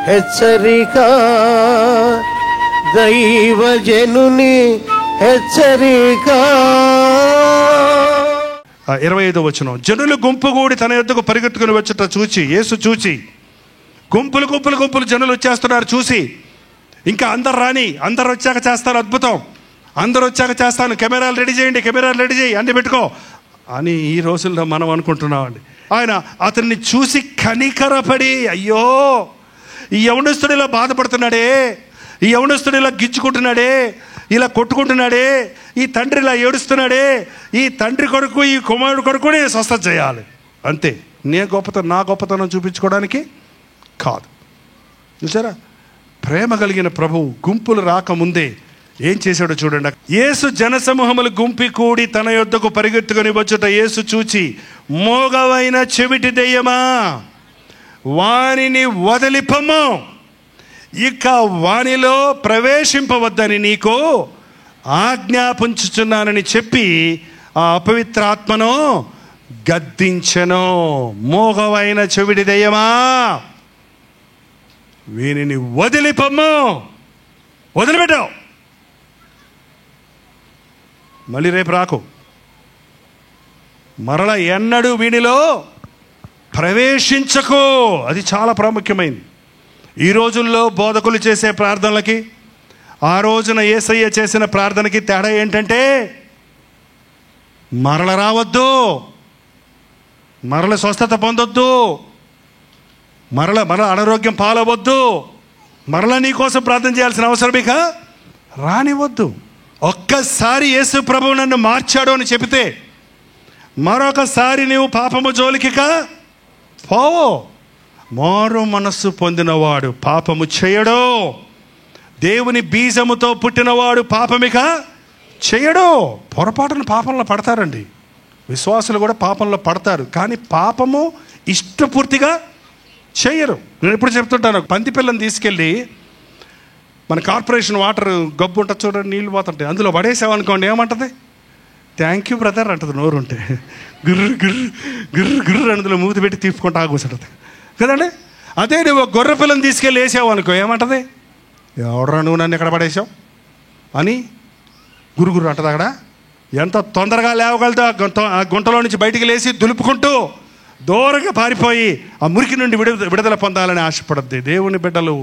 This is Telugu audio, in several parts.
హెచ్చరిక, దైవజనుని హెచ్చరిక. 25వ వచనం. జనులు గుంపుగూడి తన యొద్దకు పరిగెత్తుకుని వచ్చుట చూచి, యేసు చూచి, గుంపులు గుంపులు గుంపులు జనులు వచ్చేస్తున్నారు చూసి, ఇంకా అందరు రాని, అందరు వచ్చాక చేస్తాను అద్భుతం, అందరు వచ్చాక చేస్తాను, కెమెరాలు రెడీ చేయండి, కెమెరాలు రెడీ చేయి, అన్ని పెట్టుకో అని ఈ రోజుల్లో మనం అనుకుంటున్నామండి. ఆయన అతన్ని చూసి కనికరపడి, అయ్యో ఈ యవనస్తుడు ఇలా బాధపడుతున్నాడే, ఈ యవనస్తుడు ఇలా గిచ్చుకుంటున్నాడే, ఇలా కొట్టుకుంటున్నాడే, ఈ తండ్రి ఇలా ఏడుస్తున్నాడే, ఈ తండ్రి కొరకు ఈ కుమారుడు కొరకు నేను స్వస్థత చేయాలి. అంతే. నా గొప్పతనం చూపించుకోవడానికి కాదు. చూసారా, ప్రేమ కలిగిన ప్రభువు గుంపులు రాకముందే ఏం చేశాడో చూడండి. యేసు జనసమూహములు గుంపి కూడి తన యొద్దకు పరిగెత్తుకొని వచ్చుట యేసు చూచి, మోగవైన చెవిటి దెయ్యమా, వానిని వదిలిపొమ్ము, ఇక వానిలో ప్రవేశింపవద్దని నీకు ఆజ్ఞాపించుచున్నానని చెప్పి ఆ అపవిత్రాత్మను గద్దించెను. మోగవైన చెవిటి దెయ్యమా, వీనిని వదిలిపొమ్ము, వదిలిపెట్టావు, మళ్ళీ రేపు రాకు, మరల ఎన్నడూ వీనిలో ప్రవేశించకు. అది చాలా ప్రాముఖ్యమైనది. ఈ రోజుల్లో బోధకులు చేసే ప్రార్థనలకి, ఆ రోజున యేసయ్య చేసిన ప్రార్థనకి తేడా ఏంటంటే, మరల రావద్దు, మరల స్వస్థత పొందొద్దు, మరల అనారోగ్యం పాలవద్దు, మరలా నీ కోసం ప్రార్థన చేయాల్సిన అవసరం ఇక రానివద్దు. ఒక్కసారి యేసు ప్రభువు నన్ను మార్చాడు అని చెబితే మరొకసారి నీవు పాపము జోలికిక పోవు. మారు మనస్సు పొందినవాడు పాపము చేయడు. దేవుని బీజముతో పుట్టినవాడు పాపమిక చేయడు. పొరపాటున పాపంలో పడతారండి, విశ్వాసులు కూడా పాపంలో పడతారు, కానీ పాపము ఇష్టపూర్తిగా చేయరు. నేను ఎప్పుడు చెప్తుంటాను, పంది పిల్లని తీసుకెళ్ళి మన కార్పొరేషన్ వాటర్ గబ్బు ఉంటుంది చూడండి, నీళ్ళు పోతుంటాయి, అందులో పడేసామనుకోండి, ఏమంటుంది? థ్యాంక్ యూ బ్రదర్ అంటుంది. నోరు ఉంటే గుర్రు గుర్రు గుర్రు గుర్రు అందులో మూతి పెట్టి తీసుకుంటా కూర్చుంటుంది కదండి. అదే నువ్వు గొర్రె పిల్లని తీసుకెళ్ళి వేసావు అనుకో, ఏమంటుంది? ఎవడరా నువ్వు నన్ను ఎక్కడ పడేసావు అని గురుగురు అంటది. అక్కడ ఎంత తొందరగా లేవగలుగుతా ఆ గుంటలో నుంచి బయటికి లేచి దులుపుకుంటూ దూరంగా పారిపోయి ఆ మురికి నుండి విడుదల పొందాలని ఆశపడద్ది. దేవుని బిడ్డలు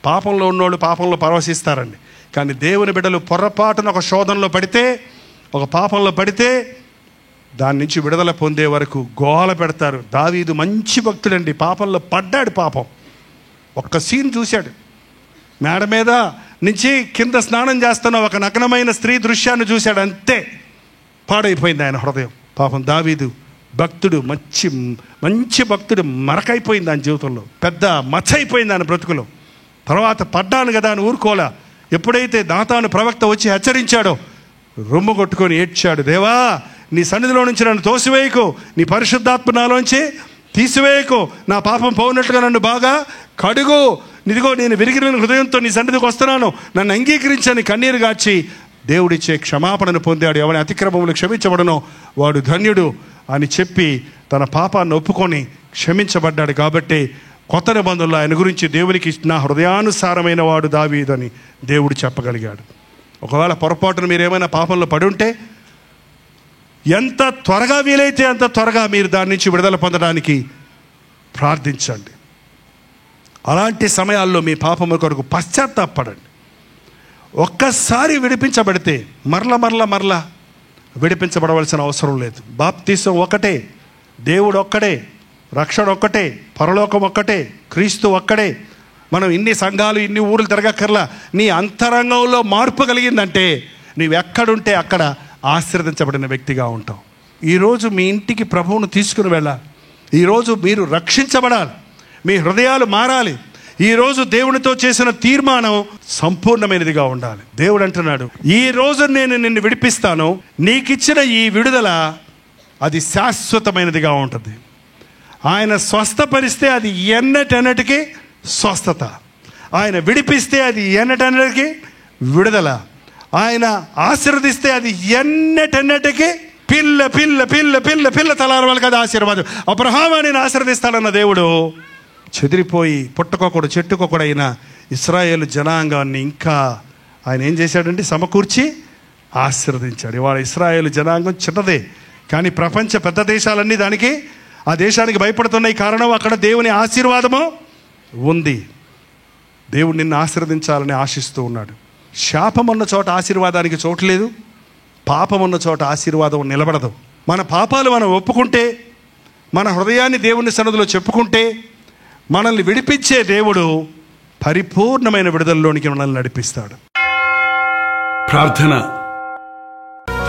పాపంలో ఉన్నోళ్ళు పాపంలో పరవశిస్తారండి, కానీ దేవుని బిడ్డలు పొరపాటున ఒక శోధనలో పడితే, ఒక పాపంలో పడితే దాని నుంచి విడుదల పొందే వరకు గోల పెడతారు. దావీదు మంచి భక్తుడండి, పాపంలో పడ్డాడు. పాపం ఒక్క సీన్ చూశాడు, మేడ మీద నుంచి కింద స్నానం చేస్తున్న ఒక నగ్నమైన స్త్రీ దృశ్యాన్ని చూశాడు, అంతే పాడైపోయింది ఆయన హృదయం. పాపం దావీదు భక్తుడు, మంచి మంచి భక్తుడు, మరకైపోయింది ఆయన జీవితంలో, పెద్ద మచ్చ అయిపోయింది ఆయన బ్రతుకులో. తర్వాత పడ్డాను కదా అని ఊరుకోలా. ఎప్పుడైతే నాతాను ప్రవక్త వచ్చి హెచ్చరించాడో రొమ్ము కొట్టుకొని ఏడ్చాడు, దేవా నీ సన్నిధిలో నుంచి నన్ను తోసివేయకు, నీ పరిశుద్ధాత్మ నాలోంచి తీసివేయకు, నా పాపం పోనట్లుగా నన్ను బాగా కడుగు, నిదిగో నేను విరిగిన హృదయంతో నీ సన్నిధికి వస్తున్నాను, నన్ను అంగీకరించని కన్నీరు గార్చి దేవుడిచ్చే క్షమాపణను పొందాడు. ఎవరి అతిక్రమములు క్షమించబడనో వాడు ధన్యుడు అని చెప్పి తన పాపాన్ని ఒప్పుకొని క్షమించబడ్డాడు. కాబట్టి కొత్త నిబంధనలో ఆయన గురించి దేవునికి నా హృదయానుసారమైన వాడు దావీదు అని దేవుడు చెప్పగలిగాడు. ఒకవేళ పొరపాటును మీరు ఏమైనా పాపంలో పడి ఉంటే ఎంత త్వరగా వీలైతే అంత త్వరగా మీరు దాని నుంచి విడుదల పొందడానికి ప్రార్థించండి. అలాంటి సమయాల్లో మీ పాపము కొరకు పశ్చాత్తాపడండి. ఒక్కసారి విడిపించబడితే మరల విడిపించబడవలసిన అవసరం లేదు. బాప్తీసం ఒకటే, దేవుడు ఒక్కడే, రక్షణ ఒక్కటే, పరలోకం ఒక్కటే, క్రీస్తు ఒక్కడే. మనం ఇన్ని సంఘాలు ఇన్ని ఊర్లు తిరగక్కర్లా. నీ అంతరంగంలో మార్పు కలిగిందంటే నీవెక్కడుంటే అక్కడ ఆశీర్వదించబడిన వ్యక్తిగా ఉంటావు. ఈరోజు మీ ఇంటికి ప్రభువును తీసుకుని వెళ్ళాలి. ఈరోజు మీరు రక్షించబడాలి, మీ హృదయాలు మారాలి. ఈరోజు దేవునితో చేసిన తీర్మానం సంపూర్ణమైనదిగా ఉండాలి. దేవుడు అంటున్నాడు, ఈ రోజు నేను నిన్ను విడిపిస్తాను, నీకిచ్చిన ఈ విడుదల అది శాశ్వతమైనదిగా ఉంటుంది. ఆయన స్వస్థపరిస్తే అది ఎన్నటెన్నటికీ స్వస్థత, ఆయన విడిపిస్తే అది ఎన్నటెన్నటికీ విడుదల, ఆయన ఆశీర్వదిస్తే అది ఎన్నటెన్నటికీ పిల్ల పిల్ల పిల్ల పిల్ల పిల్ల తలార వాళ్ళకి అది ఆశీర్వాదం. అబ్రహాము నేను ఆశీర్వదిస్తానన్న దేవుడు చెదిరిపోయి పుట్టకొకడు చెట్టుకొకడైన ఇశ్రాయేలు జనాంగాన్ని ఇంకా ఆయన ఏం చేశాడంటే సమకూర్చి ఆశీర్వదించాడు. ఇవాళ ఇశ్రాయేలు జనాంగం చిన్నదే, కానీ ప్రపంచ పెద్ద దేశాలన్నీ దానికి, ఆ దేశానికి భయపడుతున్నాయి. కారణం అక్కడ దేవుని ఆశీర్వాదము ఉంది. దేవుడు నిన్ను ఆశీర్వదించాలని ఆశిస్తూ ఉన్నాడు. శాపం ఉన్న చోట ఆశీర్వాదానికి చోటు లేదు, పాపం ఉన్న చోట ఆశీర్వాదం నిలబడదు. మన పాపాలు మనం ఒప్పుకుంటే, మన హృదయాన్ని దేవుని సన్నిధిలో చెప్పుకుంటే, మనల్ని విడిపించే దేవుడు పరిపూర్ణమైన విడుదలలోనికి మనల్ని నడిపిస్తాడు. ప్రార్థన.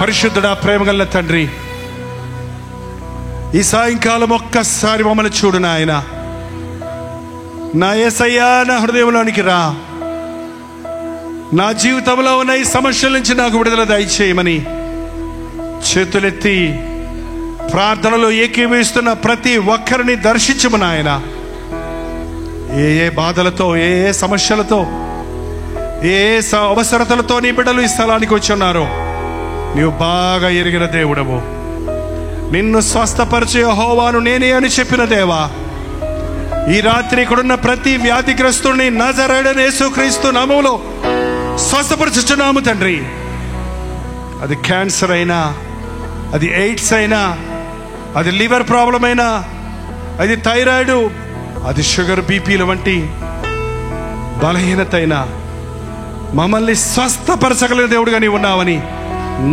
పరిశుద్ధుడా, ప్రేమగల తండ్రి, ఈ సాయంకాలం ఒక్కసారి మమ్మల్ని చూడు నాయన. నా యేసయ్యా, నా హృదయంలోనికి రా. నా జీవితంలో ఉన్న ఈ సమస్యల నుంచి నాకు విడుదల దయచేయమని చేతులెత్తి ప్రార్థనలో ఏకీభవిస్తున్న ప్రతి ఒక్కరిని దర్శించము నాయన. ఏ బాధలతో, ఏ సమస్యలతో, ఏ అవసరతలతో నీ బిడ్డలు ఈ స్థలానికి వచ్చి ఉన్నారో నీవు బాగా ఎరిగిన దేవుడవు. నిన్ను స్వస్థపరిచే యెహోవాను నేనే అని చెప్పిన దేవా, ఈ రాత్రి ఇక్కడున్న ప్రతి వ్యాధిగ్రస్తుడిని నజరేయుడైన యేసుక్రీస్తు నామములో స్వస్థపరచుచున్నాము తండ్రి. అది క్యాన్సర్ అయినా, అది ఎయిడ్స్ అయినా, అది లివర్ ప్రాబ్లం అయినా, అది థైరాయిడ్, అది షుగర్, బీపీల వంటి బలహీనత అయినా మమ్మల్ని స్వస్థపరచగలిగిన దేవుడుగా నీవు ఉన్నావని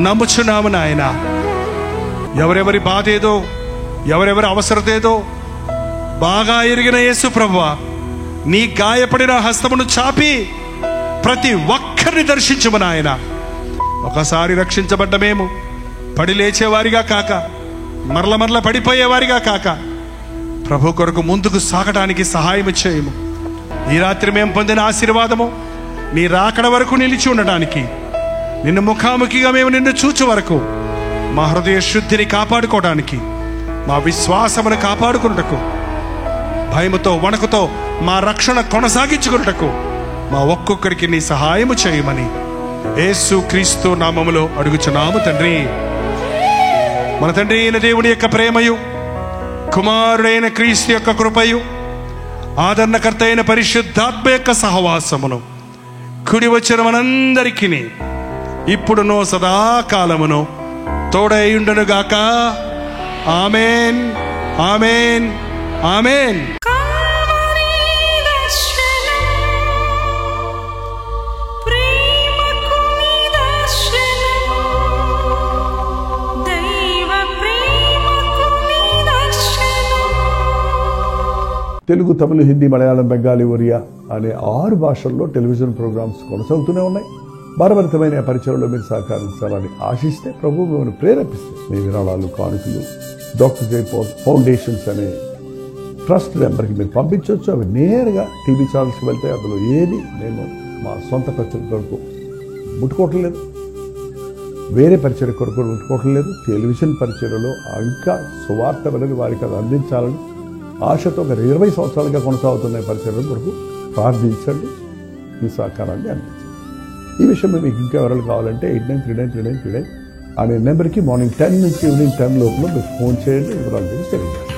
నమ్ముచున్నాము నాయన. ఎవరెవరి బాధ ఏదో, ఎవరెవరి అవసరత ఏదో బాగా ఎరిగిన యేసు ప్రభువా, నీ గాయపడిన హస్తమును చాపి ప్రతి ఒక్కరిని దర్శించుము నాయన. ఒకసారి రక్షించబడ్డ మేము పడి లేచేవారిగా కాక, మరల పడిపోయేవారిగా కాక, ప్రభు కొరకు ముందుకు సాగడానికి సహాయం చేయము. ఈ రాత్రి మేము పొందిన ఆశీర్వాదము నీ రాకడ వరకు నిలిచి ఉండడానికి, నిన్ను ముఖాముఖిగా మేము నిన్ను చూచు వరకు మా హృదయ శుద్ధిని కాపాడుకోవడానికి, మా విశ్వాసమును కాపాడుకున్నటకు, భయముతో వణుకుతో మా రక్షణ కొనసాగించుకున్నటకు మా ఒక్కొక్కరికి నీ సహాయము చేయమని యేసు క్రీస్తు నామములో అడుగుచున్నాము తండ్రి. మన తండ్రి అయిన దేవుని యొక్క ప్రేమయు, కుమారుడైన క్రీస్తు యొక్క కృపయు, ఆదరణకర్త అయిన పరిశుద్ధాత్మ యొక్క సహవాసమును కుడి వచ్చిన మనందరికీ ఇప్పుడునో సదాకాలమును తోడైయుండునుగాక. ఆమేన్, ఆమేన్, ఆమేన్. తెలుగు, తమిళ, హిందీ, మలయాళం, బెంగాలీ, ఒరియా అనే 6 భాషల్లో టెలివిజన్ ప్రోగ్రామ్స్ కొనసాగుతూనే ఉన్నాయి. భారభరితమైన పరిచయంలో మీరు సహకరించాలని ఆశిస్తే ప్రభు మిమ్మల్ని ప్రేరేపిస్తే మీ విరాళాలు, కానుకలు డాక్టర్ జైపాల్ ఫౌండేషన్స్ అనే ట్రస్ట్ నెంబర్కి మీరు పంపించవచ్చు. అవి నేరుగా టీవీ ఛానల్స్కి వెళ్తే అందులో ఏది నేను మా సొంత పరిచయం కొరకు ముట్టుకోవటం లేదు, వేరే పరిచయం కొరకు ముట్టుకోవటం లేదు. టెలివిజన్ పరిచయంలో ఇంకా సువార్త అనేది వారికి అది అందించాలని ఆశతో ఒక 20 సంవత్సరాలుగా కొనసాగుతున్న పరిచయం కొరకు ప్రార్థించండి, మీ సహకారాన్ని అందించండి. ఈ విషయంలో మీకు ఇంకా వివరాలు కావాలంటే 89393939 అనే నెంబర్కి మార్నింగ్ 10 నుంచి ఈవినింగ్ 10 లోపల మీరు ఫోన్ చేయండి. వివరాలు గురించి తెలియజేయండి.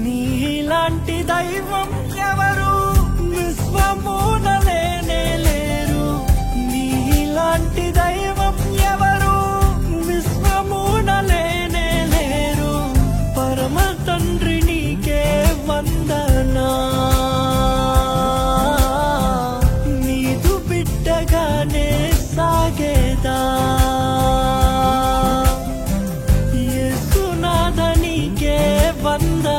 నీలాంటి దైవం ఎవరు విశ్వమున లేనే లేరు, నీలాంటి దైవం ఎవరు విశ్వమున లేనే లేరు. పరమ తండ్రి నీకే వందనా, నీదు బిడ్డగానే సాగేదా. యేసునాథ నీకే వందనా.